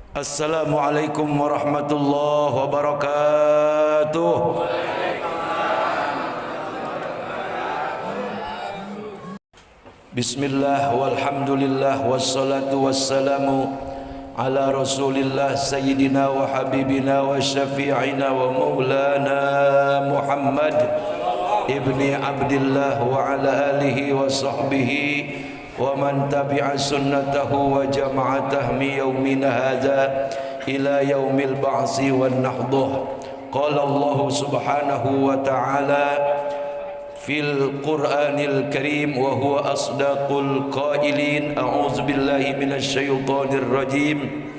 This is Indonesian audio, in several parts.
Assalamualaikum warahmatullahi wabarakatuh. Bismillah walhamdulillah wassalatu wassalamu ala rasulillah sayyidina wa habibina wa syafi'ina wa maulana Muhammad ibni Abdillah wa ala alihi wa sahbihi wa man tabi'a sunnatahu wa jama'a tahmi yaumina hadha ila yaumil ba'si wan nahduh. Qala Allah subhanahu wa ta'ala fil Qur'anil Karim wa huwa asdaqul qailin. A'udzu billahi minasy syaithanir rajim.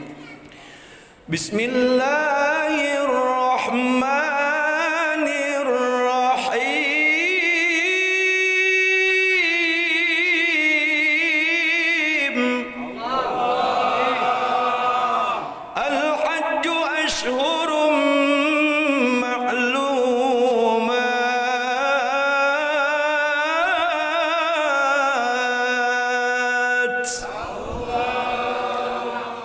Bismillahirrahmanirrahim. Al-hajju ashhurum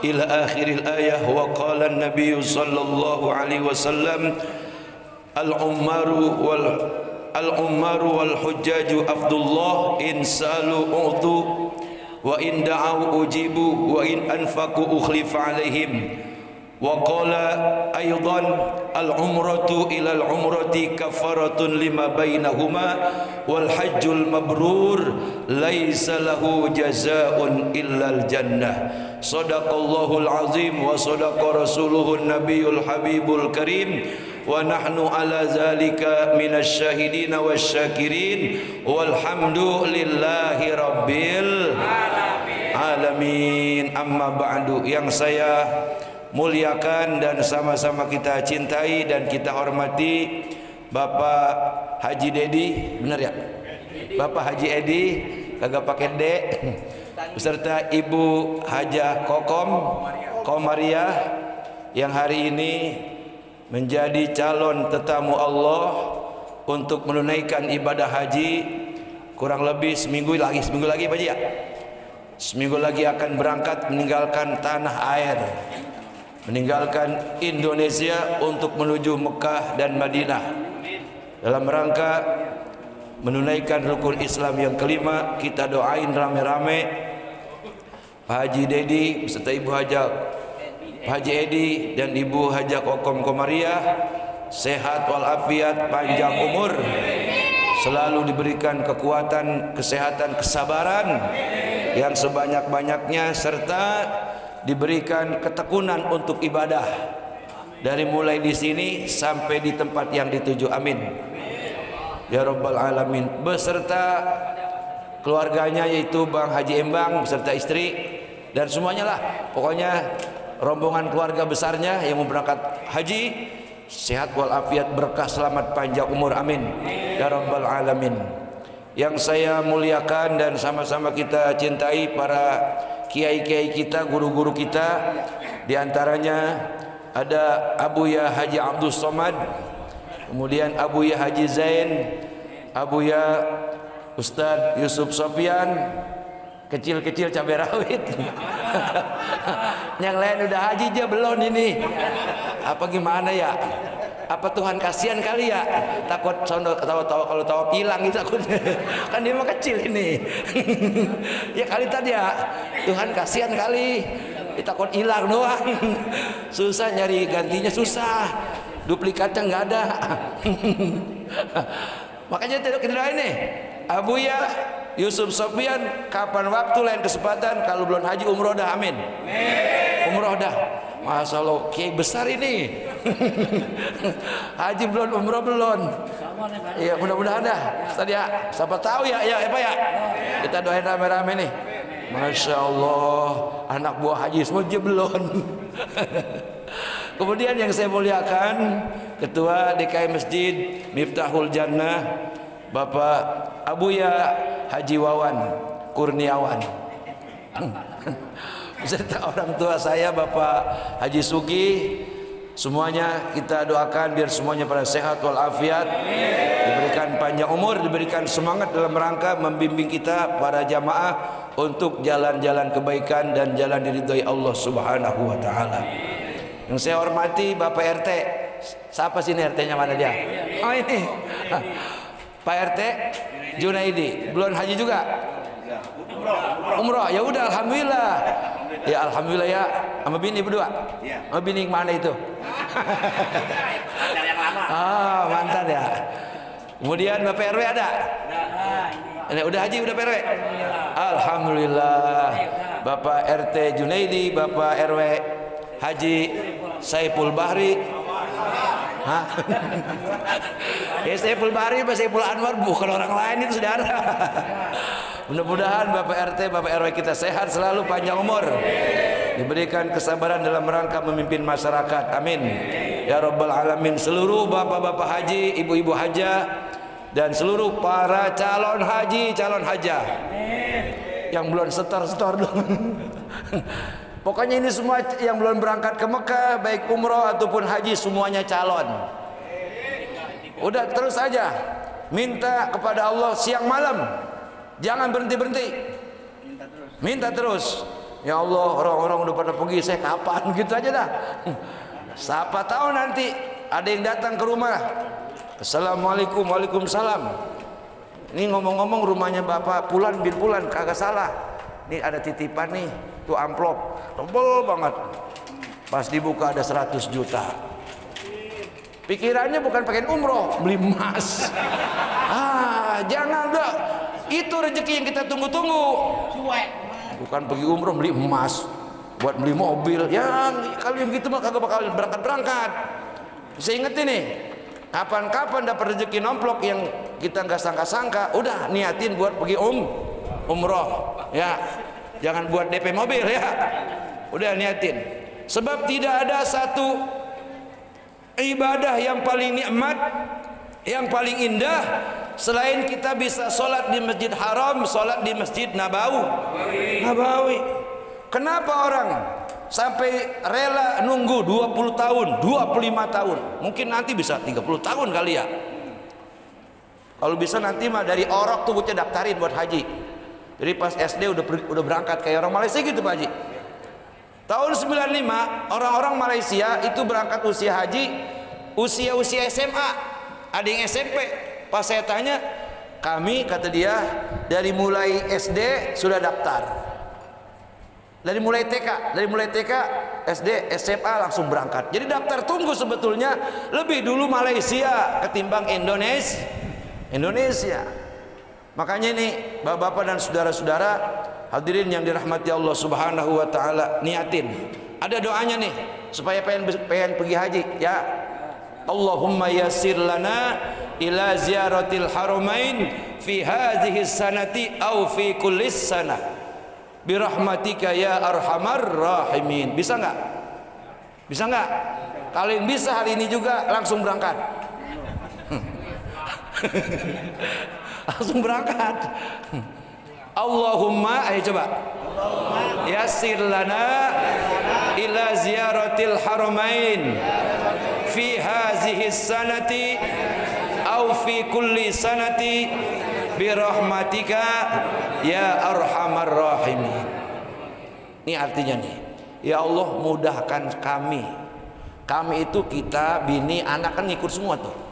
ila akhiril ayah. Wa qala an-nabiy sallallahu alaihi wasallam al-ummaru wal hujjaju afdullah in salu u'tu wa in da'u ujibu wa in anfaqu ukhlifa alaihim. Wa qala aidan al-umratu ila al-umrati kafaratun lima bainahuma wal hajjul mabrur laisa lahu jazaa'un illa al-jannah. Sadaqallahul azim wa sadaqa rasuluhun nabiyul habibul karim wa nahnu ala zalika minasy syahidin wasyakirin walhamdulillahi rabbil alamin. Amma ba'du. Yang saya muliakan dan sama-sama kita cintai dan kita hormati Bapak Haji Dedi, benar ya? Bapak Haji Edi kagak pakai D, beserta Ibu Hajah Komariah yang hari ini menjadi calon tetamu Allah untuk menunaikan ibadah haji. Kurang lebih seminggu lagi Pak Haji ya? Seminggu lagi akan berangkat meninggalkan tanah air, meninggalkan Indonesia untuk menuju Mekah dan Madinah dalam rangka menunaikan rukun Islam yang kelima. Kita doain rame-rame Pak Haji Dedi beserta Ibu Haji Edi dan Ibu Hajah Komariah sehat walafiat, panjang umur, selalu diberikan kekuatan, kesehatan, kesabaran yang sebanyak-banyaknya, serta diberikan ketekunan untuk ibadah dari mulai di sini sampai di tempat yang dituju. Amin ya rabbal alamin. Beserta keluarganya yaitu Bang Haji Embang beserta istri dan semuanya lah, pokoknya rombongan keluarga besarnya yang mau berangkat haji, sehat walafiat, berkah, selamat, panjang umur. Amin ya rabbal alamin. Yang saya muliakan dan sama-sama kita cintai para kiai-kiai kita, guru-guru kita, diantaranya ada Abuya Haji Abdul Somad, kemudian Abuya Haji Zain, Abuya Ustadz Yusuf Sofyan, kecil-kecil cabai rawit. Yang lain udah haji aja belum ini. Apa gimana ya? Apa Tuhan kasihan kali ya? Takut tahu-tahu kalau tahu hilang gitu takutnya. Kan dia mah kecil ini. Ya kali tadi ya. Tuhan kasihan kali. Takut hilang doang. Susah nyari gantinya, susah. Duplikatnya nggak ada. Makanya kita ini Abuya Yusuf Sofyan, kapan waktu lain kesempatan kalau belum haji umroh dah. Amin. Umroh dah. Masya Allah, kiai besar ini. Haji belum, umroh belum. Iya, mudah-mudahan dah. Tadi ya, siapa tahu ya, ya apa ya? Kita doain rame-rame nih. Masya Allah, anak buah haji semua aja belum. Kemudian yang saya muliakan, Ketua DKI Masjid Miftahul Jannah, Bapak Abuya Haji Wawan Kurniawan, beserta orang tua saya Bapak Haji Sugi. Semuanya kita doakan biar semuanya pada sehat walafiat, diberikan panjang umur, diberikan semangat dalam rangka membimbing kita para jamaah untuk jalan-jalan kebaikan dan jalan diridhoi Allah Subhanahu wa taala. Yang saya hormati Bapak RT. Siapa sini RT-nya, mana dia? Oh ini. Pak RT Junaidi, belum haji juga? Umroh. Ya udah, alhamdulillah. Ya alhamdulillah ya. Sama bini berdua? Sama bini mana itu? Ah, mantan ya. Kemudian Bapak RW ada? Udah haji, udah PRW? Alhamdulillah. Bapak RT Junaidi, Bapak RW Haji Saiful Bahri. Hah? Ya Saiful Bahri, Pak Saiful Anwar, bukan orang lain itu saudara. Mudah-mudahan Bapak RT, Bapak RW kita sehat selalu, panjang umur, diberikan kesabaran dalam rangka memimpin masyarakat. Amin ya rabbal alamin. Seluruh bapak-bapak haji, ibu-ibu hajah, dan seluruh para calon haji, calon hajah yang belum setor dulu. Pokoknya ini semua yang belum berangkat ke Mekah, baik umroh ataupun haji, semuanya calon. Udah terus aja minta kepada Allah siang malam, jangan berhenti-berhenti, minta terus. Ya Allah, orang-orang udah pada pergi, saya kapan? Gitu aja dah. Siapa tahu nanti ada yang datang ke rumah. Assalamualaikum, waalaikumsalam. Ini ngomong-ngomong rumahnya Bapak Pulan bin Pulan, kagak salah. Ini ada titipan nih, tuh amplop tebel banget. Pas dibuka ada 100 juta. Pikirannya bukan pengen umroh, beli emas. Jangan dah. Itu rezeki yang kita tunggu-tunggu. Bukan pergi umroh beli emas, buat beli mobil. Yang kalau yang gitu mah kagak bakal berangkat. Saya ingetin nih, kapan-kapan dapat rezeki nomplok yang kita nggak sangka-sangka, udah niatin buat pergi umroh, ya. Jangan buat DP mobil ya. Udah niatin. Sebab tidak ada satu ibadah yang paling nikmat, yang paling indah selain kita bisa sholat di Masjid Haram, sholat di Masjid Nabawi. Kenapa orang sampai rela nunggu 20 tahun, 25 tahun, mungkin nanti bisa 30 tahun kali ya. Kalau bisa nanti mah dari Orok tuh bocah daftarin buat haji. Jadi pas SD udah berangkat kayak orang Malaysia gitu Pak Haji. Tahun 95 orang-orang Malaysia itu berangkat usia haji usia SMA, ada yang SMP. Pas saya tanya, kami kata dia dari mulai SD sudah daftar. Dari mulai TK, SD, SMA langsung berangkat. Jadi daftar tunggu sebetulnya lebih dulu Malaysia ketimbang Indonesia. Makanya ini bapak-bapak dan saudara-saudara hadirin yang dirahmati Allah Subhanahu wa taala, niatin. Ada doanya nih supaya pengen pergi haji ya. Allahumma yassir lana ila ziyaratil haramain fi hadhihi sanati au fi kulli sanah birahmatika ya arhamar rahimin. Bisa enggak? Bisa enggak? Kalian bisa hari ini juga langsung berangkat. Langsung berangkat. Allahumma, ayo coba. Yassir lana ila ziyaratil haramain fi hazihi sanati au fi kulli sanati bi rahmatika ya arhamar rahimin. Ini artinya nih, ya Allah mudahkan kami. Kami itu kita, bini, anak kan ngikut semua tuh.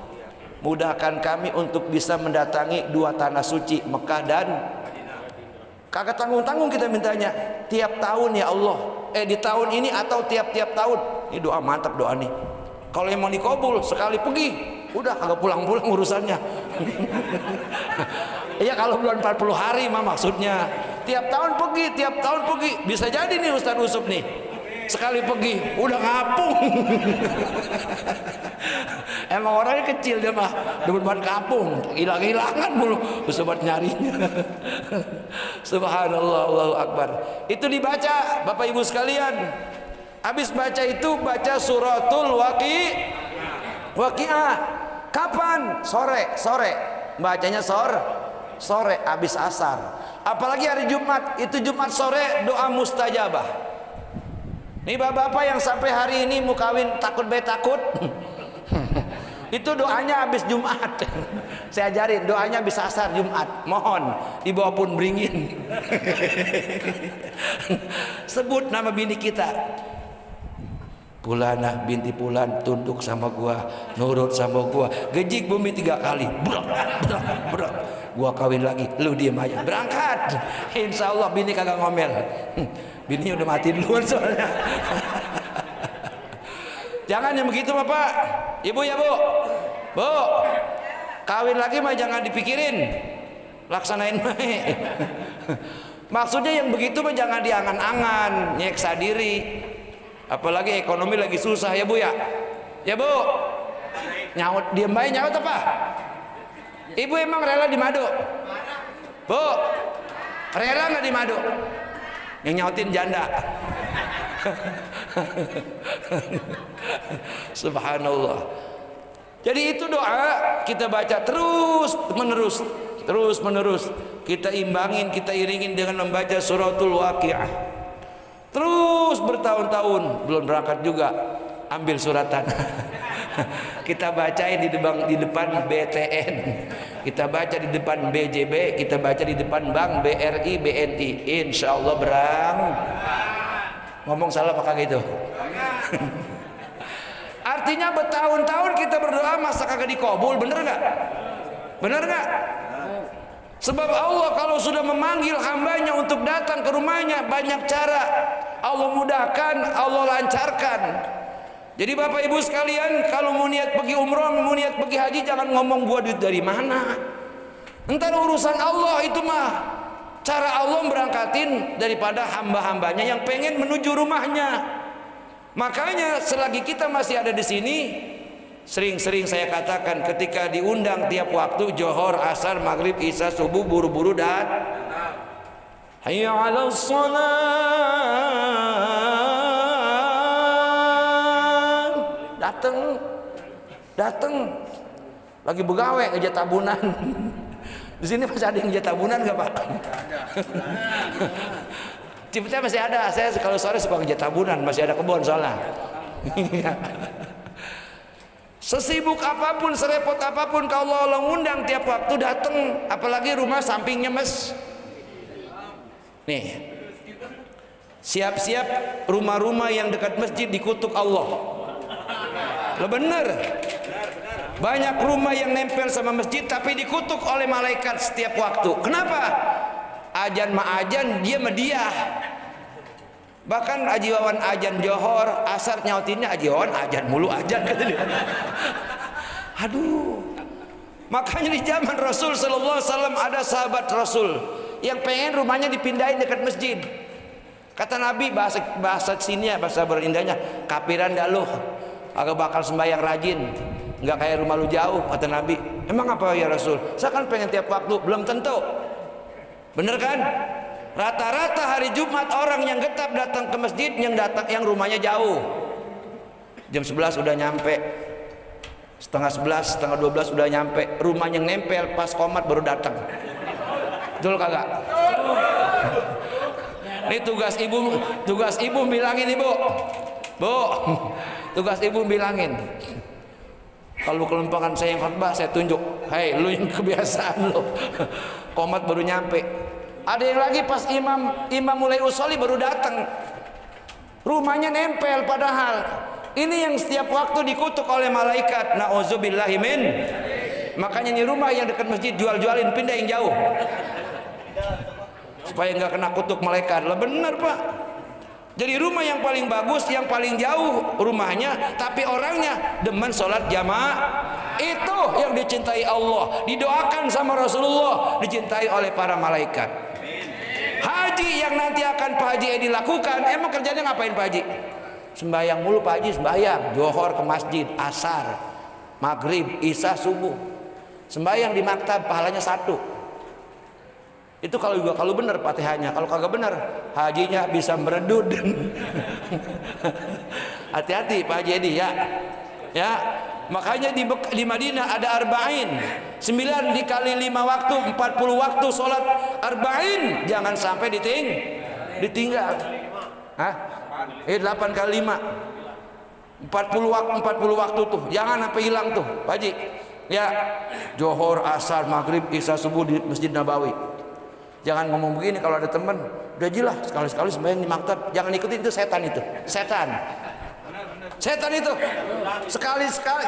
Mudahkan kami untuk bisa mendatangi dua tanah suci Mekah dan kagak tanggung-tanggung kita mintanya tiap tahun ya Allah, di tahun ini atau tiap-tiap tahun. Ini doa mantap doa nih. Kalau emang dikabul sekali pergi, udah kagak pulang-pulang urusannya. Iya kalau bulan 40 hari mah maksudnya. Tiap tahun pergi. Bisa jadi nih Ustaz Usup nih. Sekali pergi udah ngapung. Emang orangnya kecil dia mah, demen kapung, hilang-hilangan mulu, sobat nyarinya. Subhanallah, Allahu Akbar. Itu dibaca Bapak Ibu sekalian. Habis baca itu baca suratul Waqiah. Kapan? Sore. Bacanya sore habis asar. Apalagi hari Jumat, itu Jumat sore doa mustajabah. Nih bapak-bapak yang sampai hari ini mau kawin takut. Itu doanya habis Jumat. Saya ajarin doanya habis asar Jumat. Mohon dibawa pun beringin. Sebut nama bini kita. Pulana binti Pulan tunduk sama gua, nurut sama gua, gejik bumi 3 kali, brak, brak, brak. Gua kawin lagi, lu diem aja, berangkat. Insya Allah bini kagak ngomel. Bininya udah mati duluan soalnya. Jangan yang begitu Bapak, Ibu ya Bu, Bu, kawin lagi mah jangan dipikirin, laksanain baik. Maksudnya yang begitu mah jangan diangan-angan, nyeksa diri. Apalagi ekonomi lagi susah ya Bu ya. Ya Bu. Nyaut diem bae nyaut apa? Ibu emang rela di madu? Bu. Rela nggak di madu? Yang nyautin janda. Subhanallah. Jadi itu doa kita baca terus menerus. Kita imbangin, kita iringin dengan membaca suratul Waqiah. Terus bertahun-tahun belum berangkat juga, ambil suratan. Kita bacain di depan BTN, kita baca di depan BJB, kita baca di depan Bank BRI, BNI. Insya Allah berang. Ngomong salah apa kagak itu? Artinya bertahun-tahun kita berdoa masa kagak dikabul, bener nggak? Bener nggak? Sebab Allah kalau sudah memanggil hambanya untuk datang ke rumahnya, banyak cara Allah mudahkan, Allah lancarkan. Jadi Bapak Ibu sekalian, kalau mau niat pergi umroh, mau niat pergi haji, jangan ngomong gua duit dari mana. Entar urusan Allah itu mah. Cara Allah berangkatin daripada hamba-hambanya yang pengen menuju rumahnya. Makanya selagi kita masih ada di sini, sering-sering saya katakan ketika diundang tiap waktu Johor, Asar, Maghrib, Isya, Subuh, buru-buru dan hayya 'alas shalah, datang lagi begawe kerja tabunan. Di sini masih ada yang kerja tabunan nggak Pak? Cipta masih ada. Saya kalau sore suka kerja tabunan, masih ada kebun soalnya. Sesibuk apapun, serepot apapun, kalau Allah ngundang tiap waktu datang, apalagi rumah sampingnya nih, siap-siap rumah-rumah yang dekat masjid dikutuk Allah. Lo bener, banyak rumah yang nempel sama masjid tapi dikutuk oleh malaikat setiap waktu. Kenapa? Ajan ma'ajan, dia mediah. Bahkan Haji Wawan ajan Johor, Asar nyautinnya Haji Wawan ajan mulu ajan kata dia. Aduh. Makanya di zaman Rasul sallallahu alaihi wasallam ada sahabat Rasul yang pengen rumahnya dipindahin dekat masjid. Kata Nabi, bahasa sini ya, bahasa berindahnya, kapiran dah lu, agak bakal sembahyang rajin, nggak kayak rumah lu jauh. Kata Nabi, emang apa ya Rasul? Saya kan pengen tiap waktu. Belum tentu. Bener kan? Rata-rata hari Jumat orang yang getap datang ke masjid, yang rumahnya jauh. Jam 11 udah nyampe, setengah 11, setengah 12 udah nyampe. Rumah yang nempel pas qomat baru datang. Betul kagak? Ini tugas ibu bilangin ibu, Bu, tugas ibu bilangin. Kalau kelompokan saya yang khotbah, saya tunjuk, hei lu yang kebiasaan lu, qomat baru nyampe. Ada yang lagi pas imam mulai usolli baru datang, rumahnya nempel. Padahal ini yang setiap waktu dikutuk oleh malaikat. Nauzubillahi min. Makanya ini rumah yang dekat masjid jual-jualin, pindah yang jauh supaya nggak kena kutuk malaikat. Lah bener Pak. Jadi rumah yang paling bagus, yang paling jauh rumahnya, tapi orangnya demen sholat jamaah, itu yang dicintai Allah, didoakan sama Rasulullah, dicintai oleh para malaikat. Haji yang nanti akan Pak Haji Edi lakukan, emang kerjanya ngapain Pak Haji? Sembahyang mulu Pak Haji, sembahyang Johor ke masjid, Asar, Maghrib, Isya, Subuh. Sembahyang di maktab, pahalanya 1. Itu kalau benar Fatihahnya. Kalau kagak benar, hajinya bisa meredut. Hati-hati Pak Haji Edi ya. Ya, makanya di Madinah ada arba'in, 9 dikali 5 waktu, 40 waktu sholat arba'in, jangan sampai ditinggal. Hah? 8 kali 5. 40 waktu tuh, jangan sampai hilang tuh, Pak Haji. Ya, Johor, Asar, Maghrib, Isya, Subuh di Masjid Nabawi. Jangan ngomong begini kalau ada teman, udah jelas sekali-sekali sembahyang di maktab, jangan ikutin itu, setan itu. Setan itu.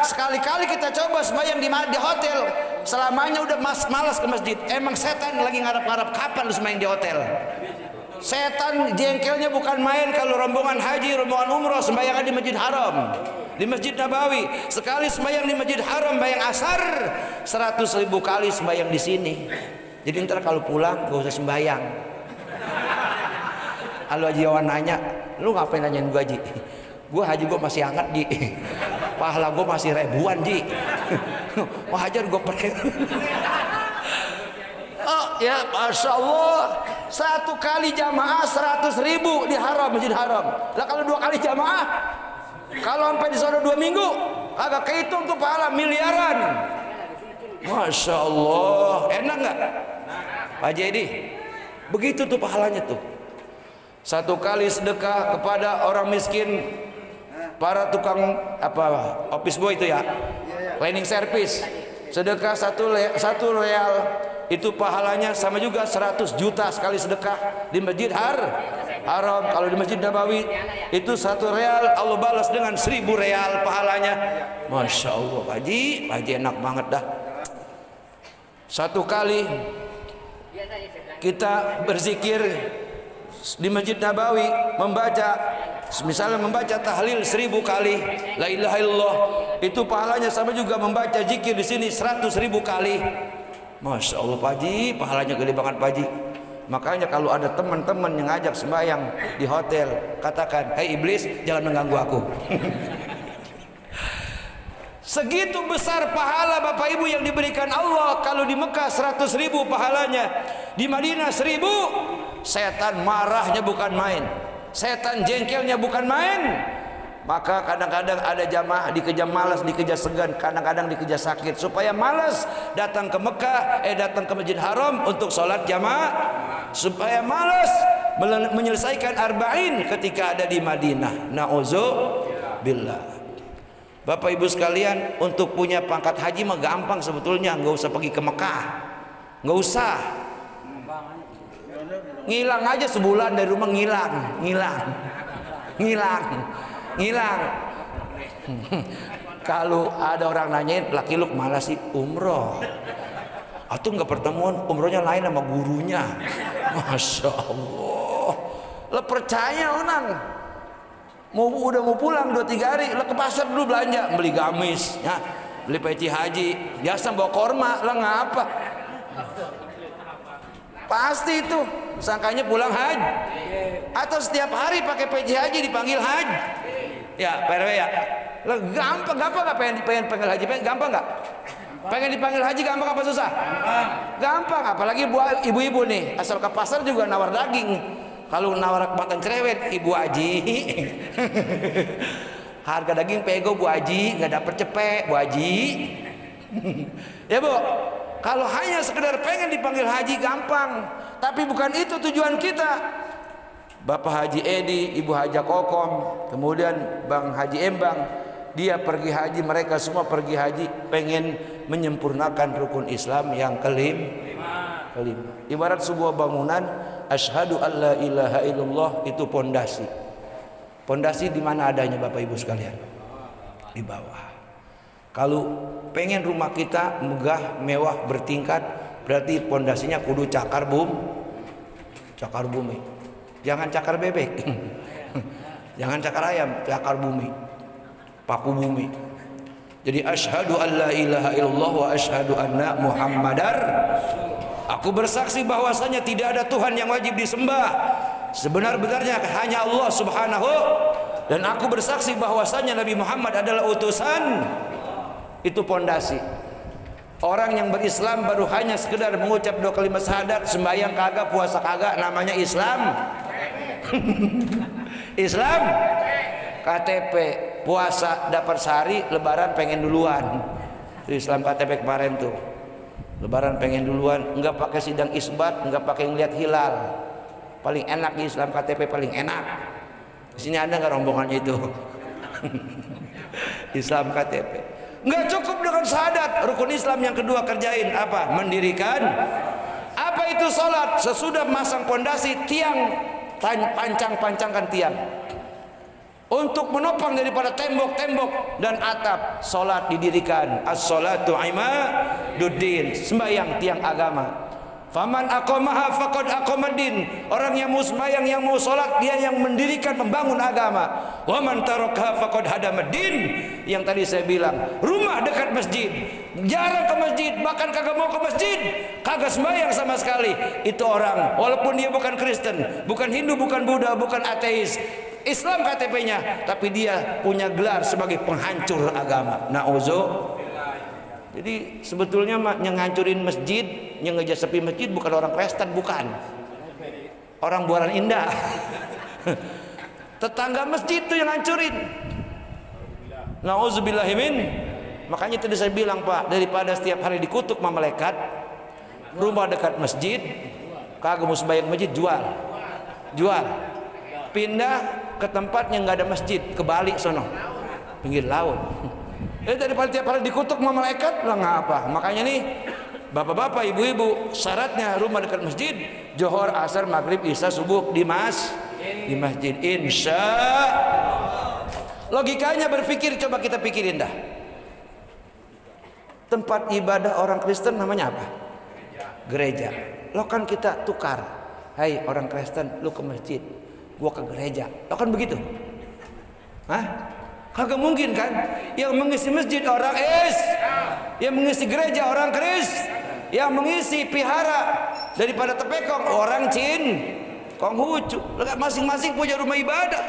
Sekali-kali kita coba sembahyang di hotel, selamanya udah malas ke masjid. Emang setan lagi ngarap-ngarap kapan lu sembahyang di hotel. Setan jengkelnya bukan main kalau rombongan haji, rombongan umroh sembahyang di Masjid Haram, di Masjid Nabawi. Sekali sembahyang di Masjid Haram bayang asar, 100.000 kali sembahyang di sini. Jadi ntar kalau pulang gak usah sembahyang. Kalau Haji Awan nanya, lu ngapain nanyain gua Haji? Gua haji gua masih hangat Ji. Pahala gua masih ribuan Ji. Mau hajar gua pergi. Oh ya, Masya Allah, 1 kali jamaah 100.000 di Haram, Masjid Haram. Lah kalau 2 kali jamaah, kalau sampai di sana 2 minggu, agak kehitung tuh pahala miliaran. Masya Allah, enak nggak, Pak Jadi? Begitu tuh pahalanya tuh. 1 kali sedekah kepada orang miskin, para tukang office boy itu ya, cleaning service, sedekah 1 real. Itu pahalanya sama juga 100 juta sekali sedekah di Masjid Haram. Kalau di Masjid Nabawi itu 1 real Allah balas dengan 1000 real pahalanya. Masya Allah, Pak Haji enak banget dah. 1 kali kita berzikir di Masjid Nabawi, misalnya membaca tahlil 1000 kali, la ilaha illallah, itu pahalanya sama juga membaca zikir di sini 100.000 kali. Masya Allah Pak Haji, pahalanya gede banget Pak Haji. Makanya kalau ada teman-teman yang ngajak sembahyang di hotel, katakan, "Hei iblis, jangan mengganggu aku." Segitu besar pahala Bapak Ibu yang diberikan Allah. Kalau di Mekah 100.000 pahalanya, di Madinah 1000. Setan marahnya bukan main, setan jengkelnya bukan main. Maka kadang-kadang ada jamaah dikejar malas, dikejar segan, kadang-kadang dikejar sakit, supaya malas datang ke Mekah, datang ke Masjid Haram untuk sholat jamaah, supaya malas menyelesaikan arba'in ketika ada di Madinah. Na'udzubillah. Bapak Ibu sekalian, untuk punya pangkat haji mah gampang sebetulnya, nggak usah pergi ke Mekah, nggak usah. Ngilang aja sebulan dari rumah, ngilang. Kalau ada orang nanyain, laki lu kemana sih? Umroh. Atau nggak pertemuan, umrohnya lain sama gurunya. Masya Allah. Lo percaya orang udah mau pulang 2-3 hari, lo ke pasar dulu belanja, beli gamis, ya, beli peci haji, biasa bawa korma, lo ngapa? Pasti itu sangkanya pulang haji, atau setiap hari pakai peci haji dipanggil haji. Ya, Pak RW ya. Lah gampang nggak pengen panggil haji, gampang nggak? Pengen dipanggil haji gampang apa susah? Gampang, apalagi ibu-ibu nih, asal ke pasar juga nawar daging. Kalau nawar batang cerewet, Ibu Haji. Harga daging pego Bu Haji, nggak dapet cepet Bu Haji. Ya Bu, kalau hanya sekedar pengen dipanggil haji gampang, tapi bukan itu tujuan kita. Bapak Haji Edi, Ibu Haja Kokom, kemudian Bang Haji Embang, dia pergi haji, mereka semua pergi haji pengen menyempurnakan rukun Islam yang kelima. Ibarat sebuah bangunan, asyhadu alla ilaha illallah, itu pondasi. Pondasi di mana adanya Bapak Ibu sekalian? Di bawah. Kalau pengen rumah kita megah, mewah, bertingkat, berarti pondasinya kudu cakar bumi. Jangan cakar bebek. Jangan cakar ayam, cakar bumi. Paku bumi. Jadi asyhadu alla ilaha illallah wa asyhadu anna Muhammadar. Aku bersaksi bahwasanya tidak ada Tuhan yang wajib disembah sebenar-benarnya hanya Allah Subhanahu, dan aku bersaksi bahwasanya Nabi Muhammad adalah utusan. Itu pondasi. Orang yang berislam baru hanya sekedar mengucap 2 kalimat syahadat, sembahyang kagak, puasa kagak, namanya Islam. Islam. KTP, puasa dapat sehari, lebaran pengen duluan. Islam KTP kemarin tuh, lebaran pengen duluan, enggak pakai sidang isbat, enggak pakai ngeliat hilal. Paling enak di Islam KTP, paling enak. Di sini ada nggak rombongannya itu? Islam KTP. Nggak cukup dengan syahadat. Rukun Islam yang kedua kerjain apa? Mendirikan. Apa itu sholat? Sesudah masang pondasi tiang, pancangkan tiang untuk menopang daripada tembok-tembok dan atap. Sholat didirikan. As-sholatu imaduddin, sembahyang tiang agama. Faman aqamaha faqad aqamaddin. Orang yang mau sembahyang, yang mau sholat, dia yang mendirikan, membangun agama. Wa man tarakaha faqad hadamaddin. Yang tadi saya bilang, rumah dekat masjid, jarang ke masjid, bahkan kagak mau ke masjid, kagak sembahyang sama sekali, itu orang walaupun dia bukan Kristen, bukan Hindu, bukan Buddha, bukan ateis, Islam KTP-nya, tapi dia punya gelar sebagai penghancur agama. Nauzubillah. Jadi sebetulnya yang ngancurin masjid, yang ngejas sepi masjid bukan orang Kristen, bukan. Orang Buaran Indah. Tetangga masjid itu yang ngancurin. Nauzubillahimin. Makanya tadi saya bilang, Pak, daripada setiap hari dikutuk sama malaikat, rumah dekat masjid, kagak mau sembahyang masjid, jual. Pindah ke tempat yang nggak ada masjid, ke Bali sono, pinggir laut. Daripada tiap hari dikutuk sama malaikat, lah ngapa? Makanya nih, bapak-bapak, ibu-ibu, syaratnya rumah dekat masjid, Johor, Asar, Maghrib, Isya, Subuh di masjid. Insya. Logikanya berpikir, coba kita pikirin dah. Tempat ibadah orang Kristen namanya apa? Gereja. Lo kan kita tukar. Hai orang Kristen, lu ke masjid, gua ke gereja. Lo kan begitu? Hah? Kagak mungkin kan? Yang mengisi masjid orang yang mengisi gereja orang yang mengisi pihara daripada tepekong orang Konghucu. Masing-masing punya rumah ibadah.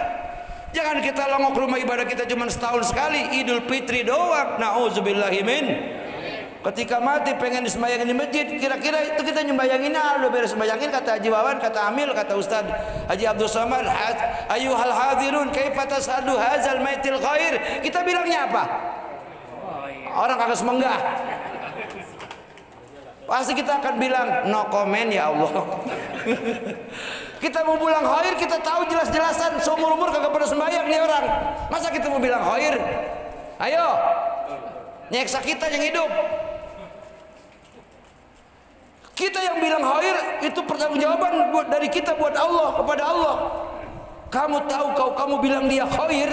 Jangan kita longok rumah ibadah kita cuma setahun sekali, Idul Fitri doang. Nauzubillahimin. Ketika mati pengen disembayangin di masjid, kira-kira itu kita nyembayangin udah beres sembayangin, kata Haji Wawan, kata Amil, kata Ustaz Haji Abdul Somad, ayyuhal hadirun kaifa tasadu hadzal maitil khair. Kita bilangnya apa? Orang kagak semenggah. Pasti kita akan bilang no comment ya Allah. Kita mau bilang khair, kita tahu jelas-jelasan seumur umur kagak pernah sembayang nih orang. Masa kita mau bilang khair? Ayo, nyeksa kita yang hidup. Kita yang bilang khair itu pertanggungjawaban dari kita buat Allah, kepada Allah. Kamu tahu kamu bilang dia khair,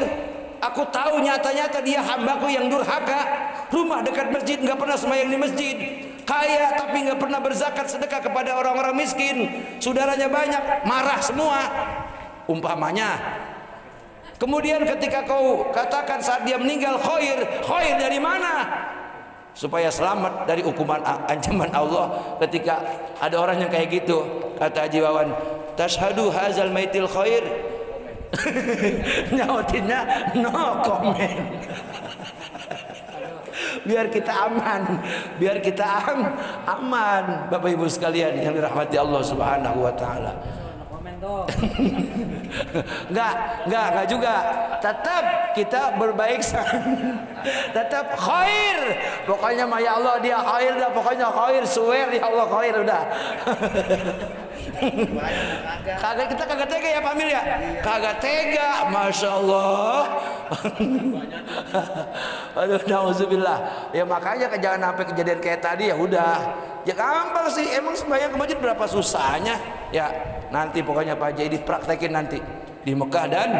aku tahu nyata-nyata dia hambaku yang durhaka. Rumah dekat masjid, nggak pernah sembahyang di masjid. Kaya tapi nggak pernah berzakat sedekah kepada orang-orang miskin. Saudaranya banyak, marah semua. Umpamanya. Kemudian ketika kau katakan saat dia meninggal khair dari mana? Supaya selamat dari hukuman ancaman Allah. Ketika ada orang yang kayak gitu, kata Haji Wawan, tashhadu hazal maitil khair. Nyautinnya no comment. Biar kita aman, Bapak Ibu sekalian yang dirahmati Allah Subhanahu wa taala. Enggak juga. Tetap kita berbaik tetap khair. Pokoknya ya Allah dia khair dah, pokoknya khair, swear ya Allah khair udah. Kita kagak tega ya Pak Amil ya? Kagak tega, Masya Allah. Aduh, nauzubillah. Ya makanya jangan sampai kejadian kayak tadi ya udah. Ya gampang sih, emang sembahyang ke masjid berapa susahnya? Ya nanti pokoknya Pak Haji dipraktekin nanti di Mekah dan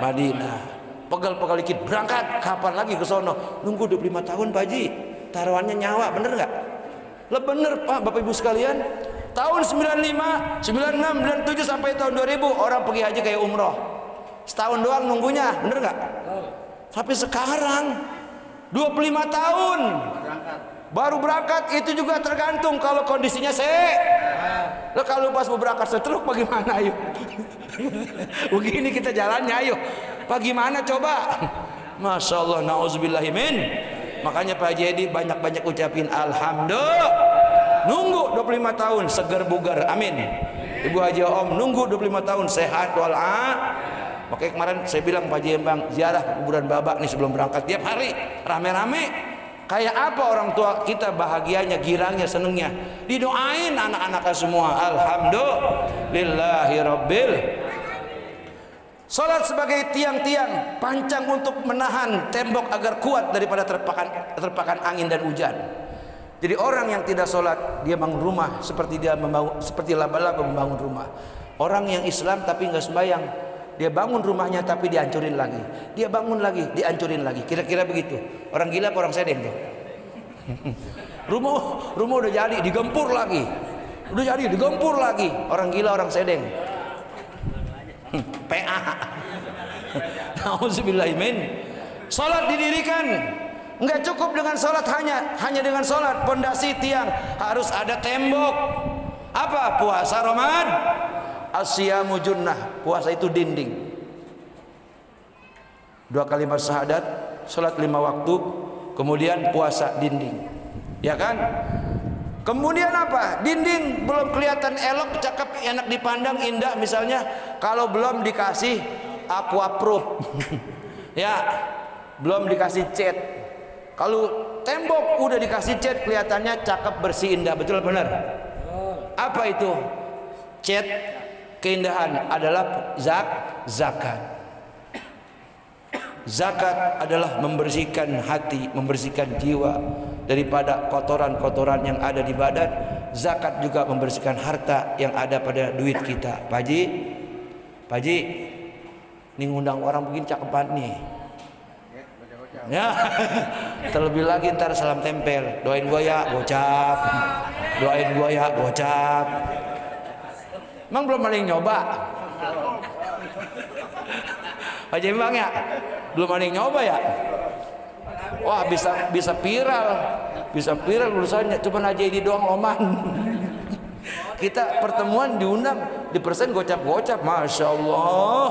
Madinah. Pegal-pegal dikit berangkat, kapan lagi ke sono? Nunggu 25 tahun Pak Haji. Taruhannya nyawa, bener nggak? Lah bener Pak, Bapak Ibu sekalian. Tahun 95, 96, 97 sampai tahun 2000 orang pergi haji kayak umroh. Setahun doang nunggunya, bener nggak? Tapi sekarang 25 tahun baru berangkat, itu juga tergantung kalau kondisinya Lo kalau pas mau berangkat setruk bagaimana ayo? Begini kita jalannya ayo. Bagaimana coba? Masya Allah, nauzubillahimin. Makanya Pak Haji Edi banyak-banyak ucapin alhamdulillah. Nunggu 25 tahun segar bugar, amin. Ibu Haji Om nunggu 25 tahun sehat walafiat. Makanya kemarin saya bilang Pak Haji Embang ziarah kuburan Babak nih sebelum berangkat tiap hari rame-rame. Kayak apa orang tua kita bahagianya, girangnya, senengnya. Didoain anak-anaknya semua. Alhamdulillahirabbil. Salat sebagai tiang-tiang pancang untuk menahan tembok agar kuat daripada terpakan angin dan hujan. Jadi orang yang tidak salat dia bangun rumah seperti laba-laba membangun rumah. Orang yang Islam tapi enggak sembahyang, dia bangun rumahnya tapi dihancurin lagi. Dia bangun lagi, dihancurin lagi. Kira-kira begitu. Orang gila apa orang sedeng tuh? rumah udah jadi digempur lagi. Udah jadi digempur lagi. Orang gila orang sedeng. PA. Nauzubillahimin. Salat didirikan. Enggak cukup dengan salat hanya dengan salat. Pondasi tiang harus ada tembok. Apa? Puasa Ramadan. Asyamu junnah, puasa itu dinding. 2 kalimat syahadat, salat 5 waktu, kemudian puasa dinding. Ya kan? Kemudian apa? Dinding belum kelihatan elok, cakep, enak dipandang, indah misalnya kalau belum dikasih aku approve. Ya, belum dikasih cat. Kalau tembok udah dikasih cat kelihatannya cakep, bersih, indah, betul benar? Apa itu? Cat keindahan adalah zakat. Zakat adalah membersihkan hati, membersihkan jiwa daripada kotoran-kotoran yang ada di badan. Zakat juga membersihkan harta yang ada pada duit kita. Pak Haji, ini ngundang orang begini cakep banget nih. Ya, terlebih lagi ntar salam tempel. Doain gua ya, gocap. Doain gua ya, gocap. Emang belum ada yang nyoba? Haji Bang ya? Belum ada yang nyoba ya? Wah, bisa viral. Bisa viral urusannya. Cuma Haji ini doang loman. Kita pertemuan diundang, di persen gocap-gocap. Masya Allah.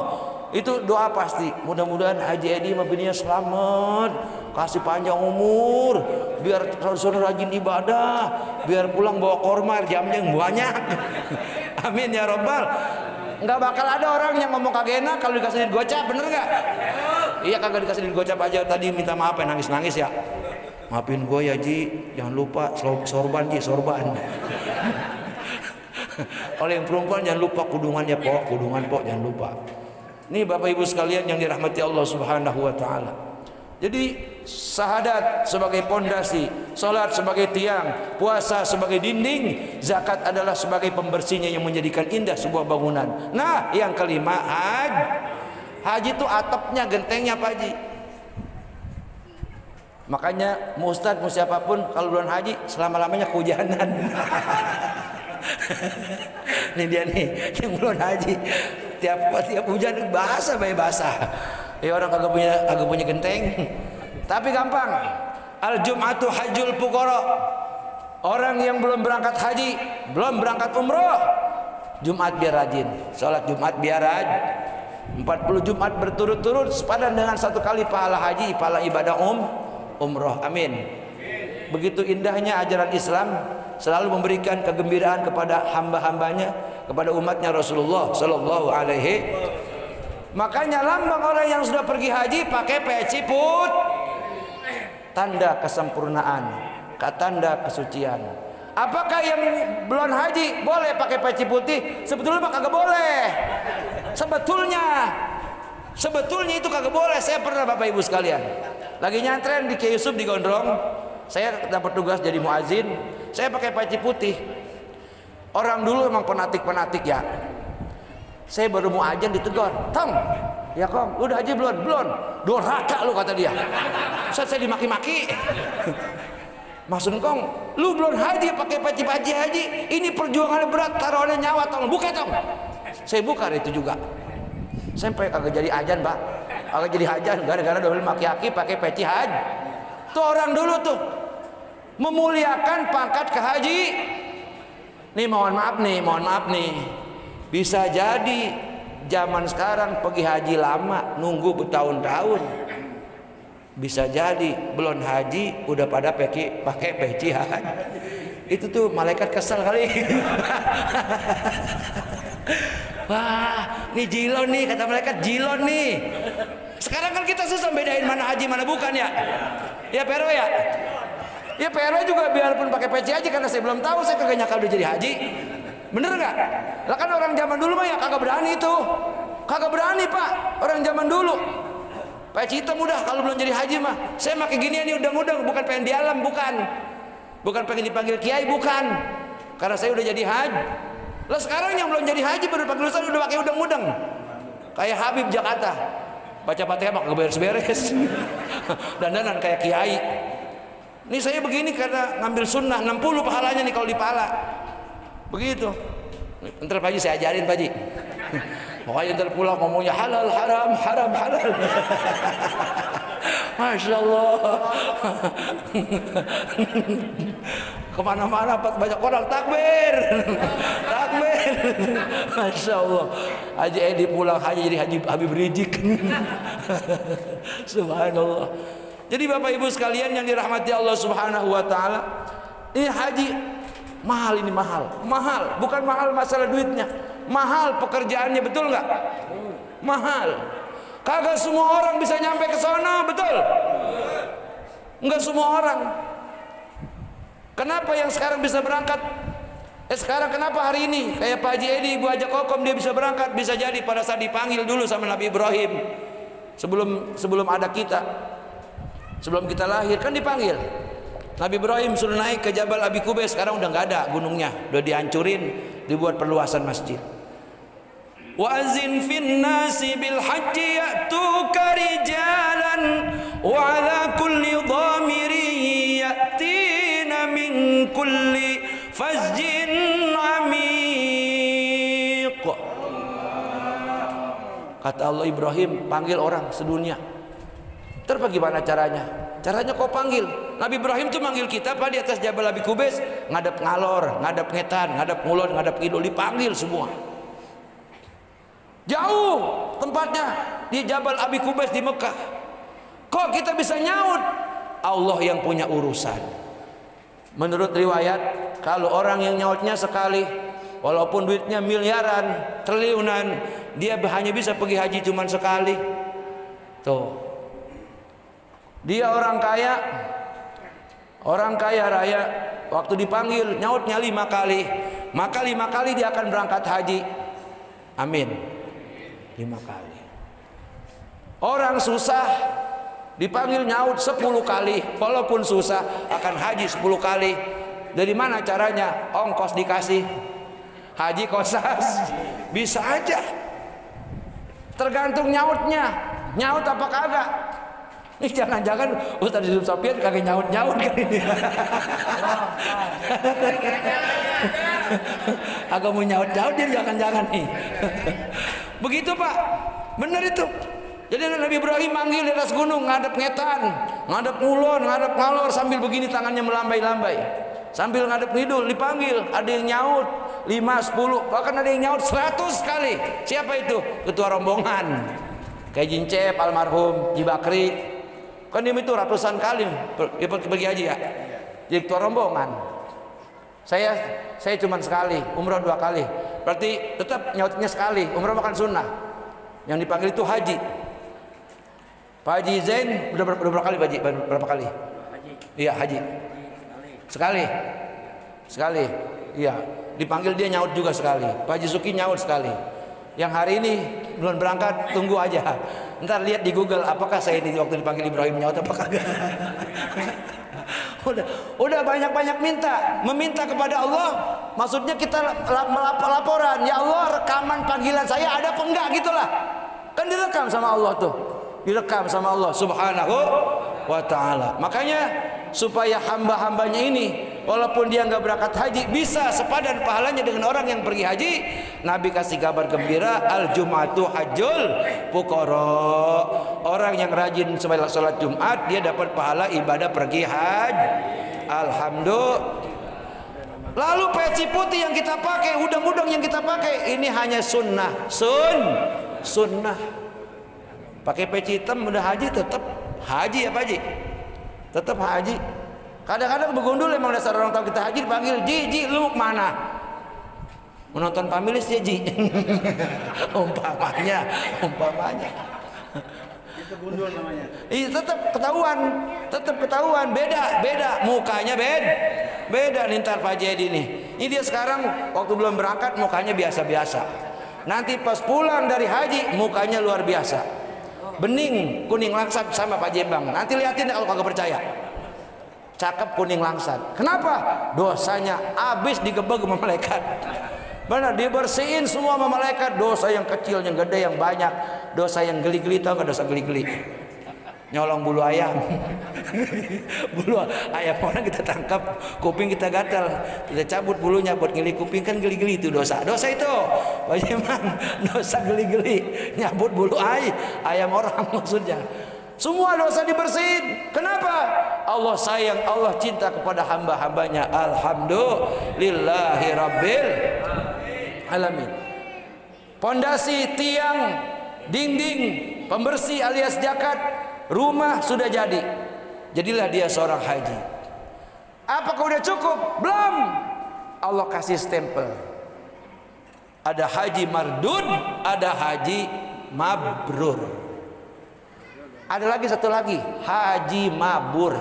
Itu doa pasti. Mudah-mudahan Haji Edi sama bininya selamat, kasih panjang umur, biar saudara rajin ibadah, biar pulang bawa korma jamnya yang banyak. Amin ya robbal. Nggak bakal ada orang yang ngomong kagak enak kalau dikasih duit gocap, bener nggak? Iya, kagak dikasih duit gocap aja tadi minta maaf ya, nangis ya. Maafin gue ya Ji, jangan lupa sorban Ji, sorban. Kalau yang perempuan jangan lupa kudungannya kudungan jangan lupa. Ini Bapak Ibu sekalian yang dirahmati Allah Subhanahu wa taala. Jadi syahadat sebagai pondasi, salat sebagai tiang, puasa sebagai dinding, zakat adalah sebagai pembersihnya yang menjadikan indah sebuah bangunan. Nah, yang kelima haji. Haji itu atapnya, gentengnya Pak Haji. Makanya mau ustaz mau siapapun kalau bulan haji selama-lamanya kehujanan. Ini dia nih, yang bulan haji tiap hujan basah. Ya orang kagak punya genteng. Tapi gampang. Al Jum'atu hajjul fuqara. Orang yang belum berangkat haji, belum berangkat umroh, Jumat biar rajin. Salat Jumat biar rajin. 40 Jumat berturut-turut sepadan dengan 1 kali pahala haji, pahala ibadah umroh. Amin. Begitu indahnya ajaran Islam, selalu memberikan kegembiraan kepada hamba-hambanya, kepada umatnya Rasulullah sallallahu alaihi. Makanya lambang orang yang sudah pergi haji pakai peci tanda kesempurnaan, tanda kesucian. Apakah yang belum haji boleh pakai peci putih? Sebetulnya mah kagak boleh. Sebetulnya itu kagak boleh. Saya pernah Bapak Ibu sekalian lagi nyantren di Kiai Yusuf di Gondrong. Saya dapat tugas jadi muazin. Saya pakai peci putih. Orang dulu emang penatik ya. Saya baru mau ajan ditegur, Tong, ya Kong, lu udah haji belum? Belum. Durhaka lu kata dia. Saya dimaki-maki. Maksud Kong, lu belum haji pakai peci haji. Ini perjuangannya berat, taruhannya nyawa, Tong. Buka Tong. Saya buka itu juga. Sampai kagak jadi ajan, Pak. Kagak jadi ajan gara-gara dulu maki-maki pakai peci haji. Tuh orang dulu tuh memuliakan pangkat ke haji. Nih mohon maaf nih. Bisa jadi zaman sekarang pergi haji lama, nunggu bertahun-tahun. Bisa jadi belum haji udah pada pakai peci haji. Itu tuh malaikat kesel kali. Wah, nih jilon nih, kata malaikat jilon nih. Sekarang kan kita susah bedain mana haji mana bukan ya. Ya Pero ya. Ya Pero juga biarpun pakai peci haji karena saya belum tahu, saya kagak nyakal udah jadi haji. Bener nggak? Lah kan orang zaman dulu mah ya kagak berani itu. Kagak berani Pak, orang zaman dulu. Pak Cita mudah kalau belum jadi haji mah. Saya pakai ginian nih udang-udang, bukan pengen di alam, bukan. Bukan pengen dipanggil kiai, bukan. Karena saya udah jadi haji. Lah sekarang yang belum jadi haji baru panggil ustaz udah pakai udang-udang. Kayak Habib Jakarta. Baca Fatihah mah kagak beres-beres. Dandanan kayak kiai. Ini saya begini karena ngambil sunnah 60 pahalanya nih kalau dipala. Begitu. Ntar Pak Haji saya ajarin Pak Haji. Pokoknya ntar pulang ngomongnya halal haram haram halal. Masya Allah. Kemana-mana banyak orang takbir. Takbir. Masya Allah. Haji Edi pulang haji jadi Haji Habib Rizik. Subhanallah. Jadi Bapak Ibu sekalian yang dirahmati Allah Subhanahu wa taala, ini haji mahal, ini mahal. Mahal, bukan mahal masalah duitnya. Mahal pekerjaannya, betul nggak? Mahal. Kagak semua orang bisa nyampe ke sana, betul? Enggak semua orang. Kenapa yang sekarang bisa berangkat? Sekarang kenapa hari ini kayak Pak Haji Edi, Ibu Haja Kokom dia bisa berangkat? Bisa jadi pada saat dipanggil dulu sama Nabi Ibrahim. Sebelum ada kita. Sebelum kita lahir kan dipanggil. Nabi Ibrahim suruh naik ke Jabal Abi Kubais, sekarang udah nggak ada gunungnya, udah dihancurin, dibuat perluasan masjid. Wa azin fin nasi bil haji ya'tuka rijalan wa ala kulli dhamirin ya'tina min kulli fajjin amiq. Kata Allah, Ibrahim panggil orang sedunia. Terus bagaimana caranya? Caranya kau panggil. Nabi Ibrahim tuh manggil kita Pak di atas Jabal Abi Kubais, ngadep ngalor, ngadep ngetan, ngadep ngulon, ngadep kidul, dipanggil semua. Jauh tempatnya di Jabal Abi Kubais di Mekah. Kok kita bisa nyaut? Allah yang punya urusan. Menurut riwayat, kalau orang yang nyautnya sekali, walaupun duitnya miliaran, triliunan, dia hanya bisa pergi haji cuma sekali. Tuh. Dia orang kaya raya, waktu dipanggil nyautnya 5 kali, maka 5 kali dia akan berangkat haji. Amin. 5 kali. Orang susah dipanggil nyaut 10 kali, walaupun susah akan haji 10 kali. Dari mana caranya? Ongkos dikasih, haji kosas, bisa aja. Tergantung nyautnya, nyaut apa kagak. Ini jangan-jangan Ustaz Yusuf Sopyan kagak nyaut-nyaut kan ini. Agak mau nyaut-nyaut dia jangan-jangan nih. Begitu Pak, benar itu. Jadi Nabi Ibrahim manggil di atas gunung, ngadep ngetan, ngadep ngulon, ngadep ngalor, sambil begini tangannya melambai-lambai. Sambil ngadep ngidul dipanggil, ada yang nyaut 5, 10, bahkan ada yang nyaut 100 kali. Siapa itu? Ketua rombongan. Kayak Jincep almarhum, Jibakri. Kan dia itu ratusan kali pergi haji ya. Jadi ketua rombongan. Saya cuma sekali, umroh 2 kali. Berarti tetap nyautnya sekali. Umroh makan sunnah. Yang dipanggil itu haji. Pak Haji Zain udah berapa kali Pak Haji? Berapa kali? Iya haji. Sekali. Sekali. Iya. Dipanggil dia nyaut juga sekali. Pak Haji Suki nyaut sekali. Yang hari ini belum berangkat, tunggu aja. Ntar lihat di Google apakah saya ini waktu dipanggil Ibrahim nyaut apa kagak. Udah banyak-banyak meminta kepada Allah. Maksudnya kita laporan, ya Allah rekaman panggilan saya ada apa enggak gitulah. Kan direkam sama Allah tuh. Direkam sama Allah Subhanahu wa taala. Makanya supaya hamba-hambanya ini walaupun dia nggak berangkat haji bisa sepadan pahalanya dengan orang yang pergi haji, Nabi kasih kabar gembira, al jum'atu hajjul fuqara. Orang yang rajin salat Jumat dia dapat pahala ibadah pergi haji. Alhamdulillah. Lalu peci putih yang kita pakai, udang-udang yang kita pakai, ini hanya sunnah. Sunnah. Pakai peci hitam udah haji tetap haji ya Pak Haji. Tetap haji. Kadang-kadang begundul emang dasar orang tahu kita haji dipanggil, Ji lu mana? Menonton Pamilis ya Ji. umpamanya. Itu gundul namanya. Iya tetap ketahuan, beda, mukanya beda nih ntar Pak Haji nih. Ini dia sekarang waktu belum berangkat mukanya biasa-biasa. Nanti pas pulang dari haji mukanya luar biasa, bening kuning langsat sama Pak Jembang. Nanti liatin kalau kagak percaya. Cakep kuning langsat. Kenapa? Dosanya habis digebeg sama malaikat. Benar, dibersihin semua sama malaikat. Dosa yang kecil, yang gede, yang banyak. Dosa yang geli-geli, tau gak dosa geli-geli? Nyolong bulu ayam. Bulu ayam orang kita tangkap, kuping kita gatal, kita cabut bulunya buat geli kuping, kan geli-geli itu dosa. Dosa itu bagaimana? Dosa geli-geli, nyabut bulu ayam orang maksudnya. Semua dosa dibersihin. Kenapa? Allah sayang, Allah cinta kepada hamba-hambanya. Alhamdulillahi rabbil alamin. Pondasi, tiang, dinding, pembersih alias jakat, rumah sudah jadi. Jadilah dia seorang haji. Apakah udah cukup? Belum. Allah kasih stempel. Ada haji mardud, ada haji mabrur. Ada lagi satu lagi, haji mabur.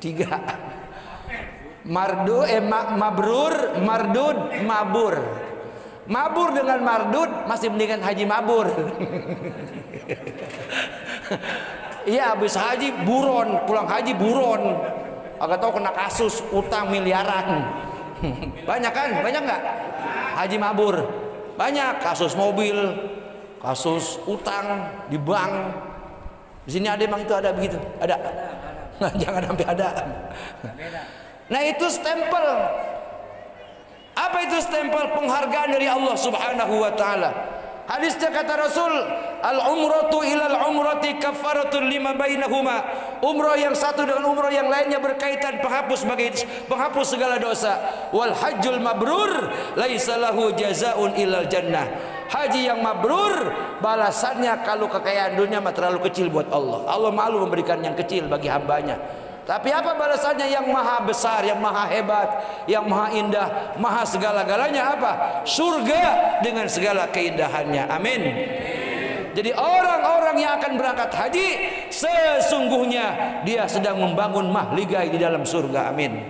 3. Mabrur, mardud, mabur. Mabur dengan mardud masih mendingan haji mabur. Iya, habis haji buron, pulang haji buron. Agak tahu kena kasus utang miliaran. Banyak kan? Banyak nggak? Haji mabur. Banyak kasus mobil, kasus utang di bank. Di sini ada emang itu ada begitu? Ada. Nah, jangan sampai ada. Nah, itu stempel. Apa itu stempel? Penghargaan dari Allah Subhanahu wa taala. Hadisnya kata Rasul, al-umratu ilal umrati kafaratun lima bainahuma. Umrah yang satu dengan umrah yang lainnya berkaitan, penghapus segala dosa. Wal hajjul mabrur laisa lahu jazaun ilal jannah. Haji yang mabrur balasannya kalau kekayaan dunia mah terlalu kecil buat Allah. Allah malu memberikan yang kecil bagi hambanya. Tapi apa balasannya yang maha besar, yang maha hebat, yang maha indah, maha segala-galanya? Apa? Surga dengan segala keindahannya. Amin. Jadi orang-orang yang akan berangkat haji sesungguhnya dia sedang membangun mahligai di dalam surga. Amin.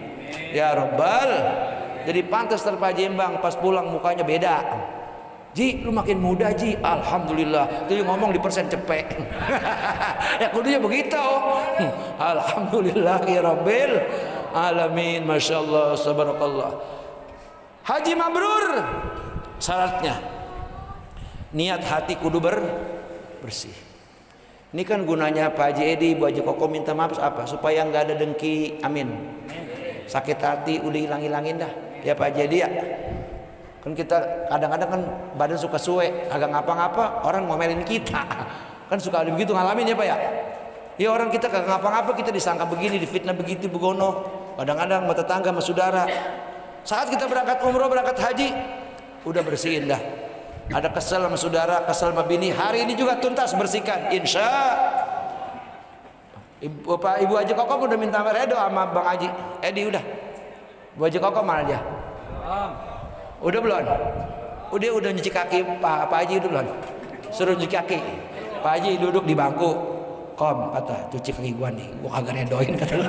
Ya Rabbal. Jadi pantas Pak Jembang pas pulang mukanya beda. Ji, lu makin muda Ji. Alhamdulillah. Itu ngomong di persen cepek. Ya kudunya begitu. Alhamdulillah ya Rabbil alamin. Masya Allah, subhanakallah. Haji mabrur syaratnya niat hati kudu bersih. Ini kan gunanya Pak Haji Edi, Bu Haji Koko minta maaf apa? Supaya nggak ada dengki. Amin. Sakit hati udah hilang-hilangin dah. Ya Pak Haji Edi ya. Kan kita kadang-kadang kan badan suka suwe, agak ngapa-ngapa orang ngomelin kita. Kan suka ada begitu ngalamin ya Pak ya. Ya orang kita kagak ngapa-ngapa kita disangka begini, difitnah begitu begono. Kadang-kadang sama tetangga sama saudara. Saat kita berangkat umroh, berangkat haji, udah bersihin dah. Ada kesel sama saudara, kesel sama bini, hari ini juga tuntas bersihkan. Insya Ibu Haji Koko udah minta redo sama Bang Haji Edi udah. Bu Haji Koko mana dia? Udah belum? Udah nyuci kaki Pak Haji udah belum? Suruh nyuci kaki. Pak Haji duduk di bangku. Kom kata cuci kaki gua nih. Gua kagak redoin kata lu.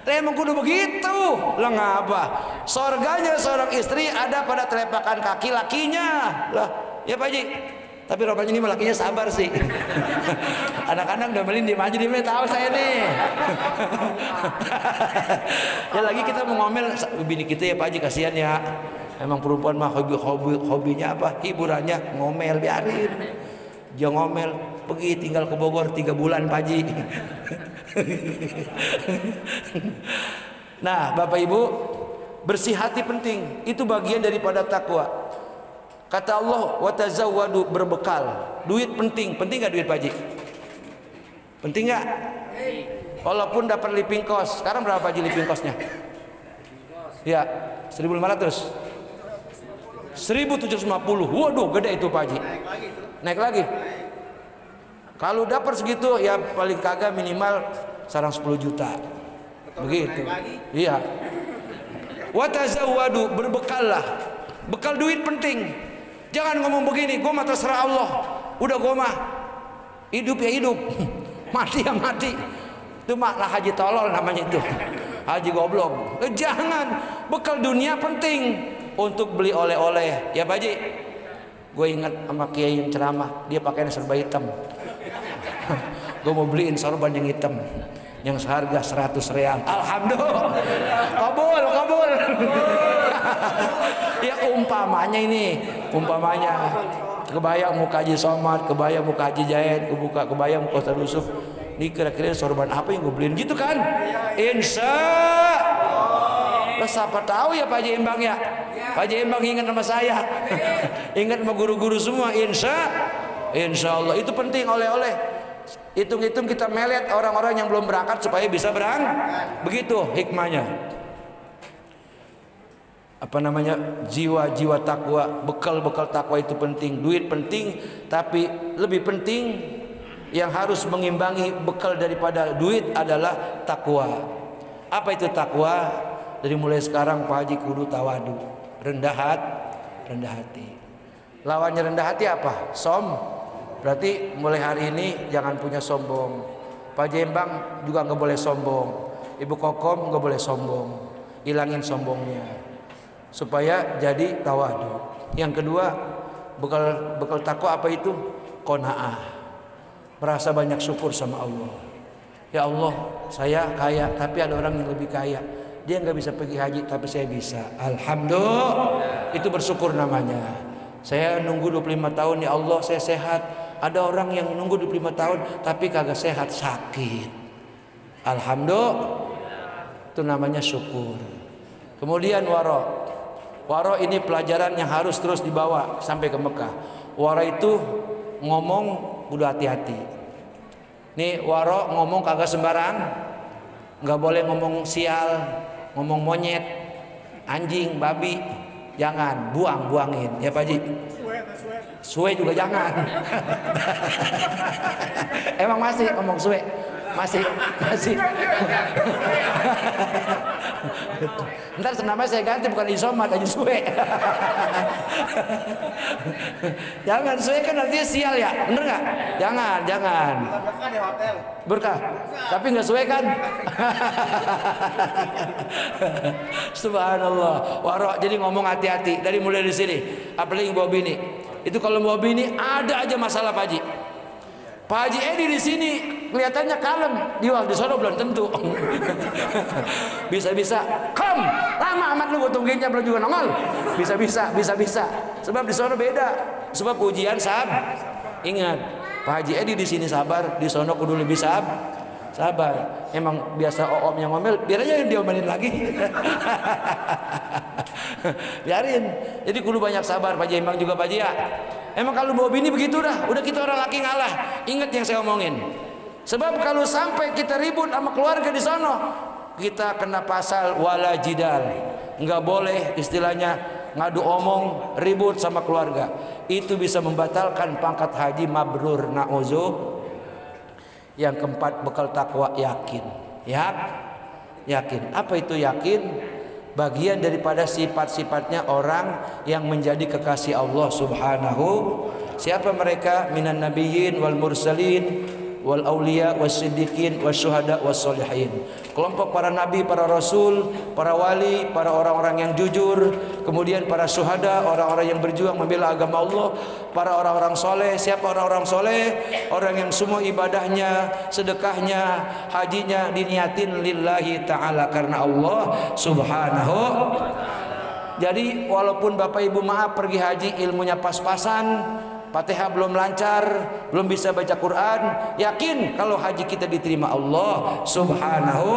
Emang kudu begitu. Lah ngapa? Sorganya seorang istri ada pada telapak kaki lakinya. Lah, ya Pak Haji. Tapi rupanya ini lakinya sabar sih. Anak-anak udah melin diem aja, dia tahu saya nih. Ya lagi kita mau ngomel bini kita ya Pak Haji, kasihan ya. Emang perempuan mah hobinya apa? Hiburannya ngomel, biarin. Dia ngomel, pergi tinggal ke Bogor 3 bulan Pak Haji. Nah, Bapak Ibu, bersih hati penting. Itu bagian daripada takwa. Kata Allah, wa tazawwadu, berbekal. Duit penting. Penting gak duit Pak Haji? Penting gak? Walaupun dapat living cost. Sekarang berapa Pak Haji living costnya? Ya, 1.500. 1.750. Waduh, gede itu Pak Haji. Naik lagi. Kalau dapat segitu ya paling kagak minimal sarang 10 juta. Begitu. Iya. Wa tazawwadu, berbekallah. Bekal duit penting. Jangan ngomong begini, gue mah terserah Allah. Udah gue mah hidup ya hidup, mati ya mati. Itu mah lah haji tolol namanya itu, haji goblok. Jangan, bekal dunia penting untuk beli oleh-oleh. Ya Pak Haji, gue ingat sama kiai yang ceramah, dia pakainya serba hitam. Gue mau beliin sorban yang hitam yang seharga 100 real. Alhamdulillah, kabul. Ya umpamanya kebayang muka Haji Somad, kebayang muka Haji Jahid, kebayang muka Ustaz Yusuf. Ini kira-kira sorban apa yang gue beliin gitu kan? Insya Allah. Siapa tahu ya Pak Haji Embang ya? Pak Haji Embang ingat sama saya. Ingat sama guru-guru semua. Insya Allah itu penting oleh-oleh. Hitung-hitung kita melet orang-orang yang belum berangkat supaya bisa berangkat. Begitu hikmahnya. Apa namanya, jiwa-jiwa takwa, bekal-bekal takwa itu penting. Duit penting, tapi lebih penting yang harus mengimbangi bekal daripada duit adalah takwa. Apa itu takwa? Dari mulai sekarang Pak Haji kudu tawadu, rendah hati. Lawannya rendah hati apa? Berarti mulai hari ini jangan punya sombong. Pak Haji Embang juga nggak boleh sombong. Ibu Kokom nggak boleh sombong. Hilangin sombongnya supaya jadi tawadu. Yang kedua, bekal takwa apa itu? Qanaah. Merasa banyak syukur sama Allah. Ya Allah, saya kaya tapi ada orang yang lebih kaya. Dia nggak bisa pergi haji tapi saya bisa. Alhamdulillah. Itu bersyukur namanya. Saya nunggu 25 tahun ya Allah saya sehat. Ada orang yang nunggu 25 tahun tapi kagak sehat, sakit. Alhamdulillah. Itu namanya syukur. Kemudian waro ini pelajaran yang harus terus dibawa sampai ke Mekah. Waro itu ngomong udah hati-hati. Nih waro ngomong kagak sembarang. Nggak boleh ngomong sial, ngomong monyet, anjing, babi. Jangan, buangin ya Pak Haji. Suwe juga jangan. Emang masih ngomong suwe? Masih. Ntar namanya saya ganti, bukan Isomad, Haji Suwe. Jangan, Suwe kan artinya sial ya, bener nggak? Jangan. Berkah di hotel. Berkah. Tapi nggak Suwe kan? Subhanallah. Waro, jadi ngomong hati-hati dari mulai di sini. Apalagi bawa bini. Itu kalau bawa bini ada aja masalah Pak Haji. Pak Haji Edi di sini kelihatannya kalem, di sono belum tentu. Bisa-bisa, lama amat lu tungguinnya belum juga nongol. Bisa. Sebab di sono beda. Sebab ujian ingat, Pak Haji Edi di sini sabar, di sono kudu lebih sabar. Emang biasa om yang ngomel, biar aja dia omelin lagi. Biarin. Jadi kudu banyak sabar Pak Haji Embang juga Pak Haji ya. Emang kalau bawa bini begitu udah kita orang laki ngalah. Ingat yang saya omongin. Sebab kalau sampai kita ribut sama keluarga di sono, kita kena pasal wala jidal. Enggak boleh istilahnya ngadu omong, ribut sama keluarga. Itu bisa membatalkan pangkat haji mabrur, na'udzu. Yang keempat, bekal takwa yakin. Yakin. Apa itu yakin? Bagian daripada sifat-sifatnya orang yang menjadi kekasih Allah Subhanahu. Siapa mereka? Minan nabiyyin wal mursalin wal auliya was siddiqin was syuhada was solihin. Kelompok para nabi, para rasul, para wali, para orang-orang yang jujur, kemudian para syuhada, orang-orang yang berjuang membela agama Allah, para orang-orang soleh. Siapa orang-orang soleh? Orang yang semua ibadahnya, sedekahnya, hajinya diniatin lillahi ta'ala, karena Allah Subhanahu. Jadi walaupun Bapak Ibu maaf pergi haji ilmunya pas-pasan, Fatihah belum lancar, belum bisa baca Quran, yakin kalau haji kita diterima Allah Subhanahu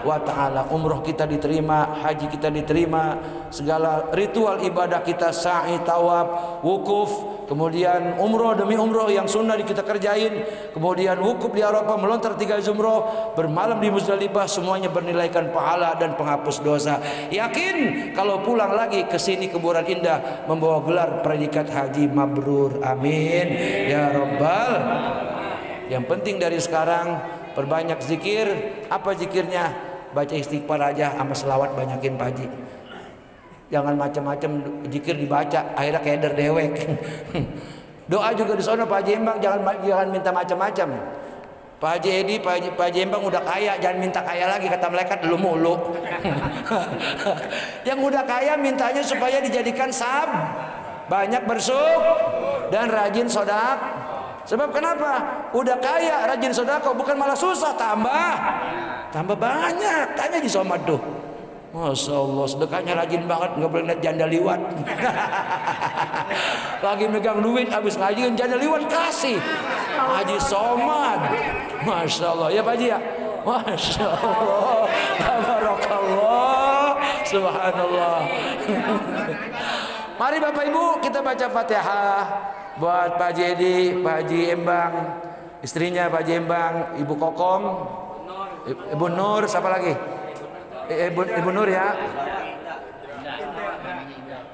wa ta'ala. Umroh kita diterima, haji kita diterima, segala ritual ibadah kita, sa'i, tawaf, wukuf, kemudian umroh demi umroh yang sunnah kita kerjain, kemudian wukuf di Arafah, melontar 3 zumroh, bermalam di Muzdalifah, semuanya bernilaikan pahala dan penghapus dosa. Yakin kalau pulang lagi ke sini kuburan indah membawa gelar predikat haji mabrur. Amin ya Rabbal. Yang penting dari sekarang perbanyak zikir. Apa zikirnya? Baca istighfar aja sama selawat banyakin Pak Haji. Jangan macam-macam zikir dibaca akhirnya keder dewek. Doa juga di sana Pak Haji Embang, jangan minta macam-macam. Pak Haji Edi, Pak Haji Embang udah kaya, jangan minta kaya lagi, kata malaikat, lu mulu. Yang udah kaya mintanya supaya dijadikan banyak dan rajin sodak. Sebab kenapa? Udah kaya, rajin sodako, bukan malah susah, tambah banyak. Tanya di Somad tuh. Masya Allah, sedekahnya rajin banget, nggak boleh lihat janda liwat. Lagi megang duit, habis ngaji janda liwat kasih. Haji Somad, Masya Allah, ya Pak Haji ya. Masya Allah, tabarakallah, subhanallah. Mari Bapak Ibu kita baca Fatihah buat Pak Haji Edi, Pak Haji Embang, istrinya Pak Haji Embang, Ibu Kokom, Ibu Nur, siapa lagi? Ibu Nur ya,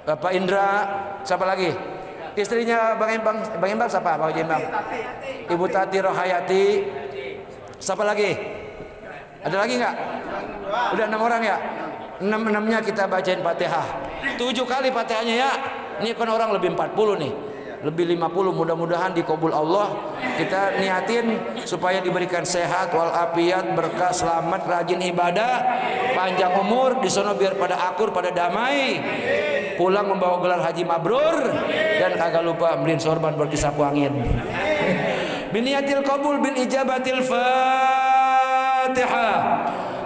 Bapak Indra, siapa lagi? Istrinya Bang Embang siapa? Pak Haji Embang, Ibu Tati Rohayati, siapa lagi? Ada lagi nggak? Udah 6 orang ya? 6-6-nya kita bacain Fatihah 7 kali Fatihahnya ya. Ini kan orang lebih 40 nih, lebih 50, mudah-mudahan dikabul Allah. Kita niatin supaya diberikan sehat walafiat, berkah, selamat, rajin ibadah, panjang umur di sono biar pada akur, pada damai, pulang membawa gelar haji mabrur, dan kagak lupa beliin sorban buat disapu angin. Biniyatil qabul bil ijabatil Fatihah.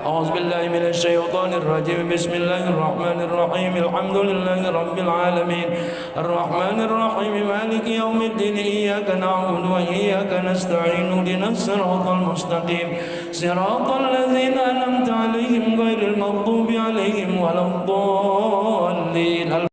أعوذ بالله من الشيطان الرجيم بسم الله الرحمن الرحيم الحمد لله رب العالمين الرحمن الرحيم مالك يوم الدين إياك نعبد وإياك نستعين اهدنا الصراط المستقيم صراط الذين أنعمت عليهم غير المغضوب عليهم ولا الضالين.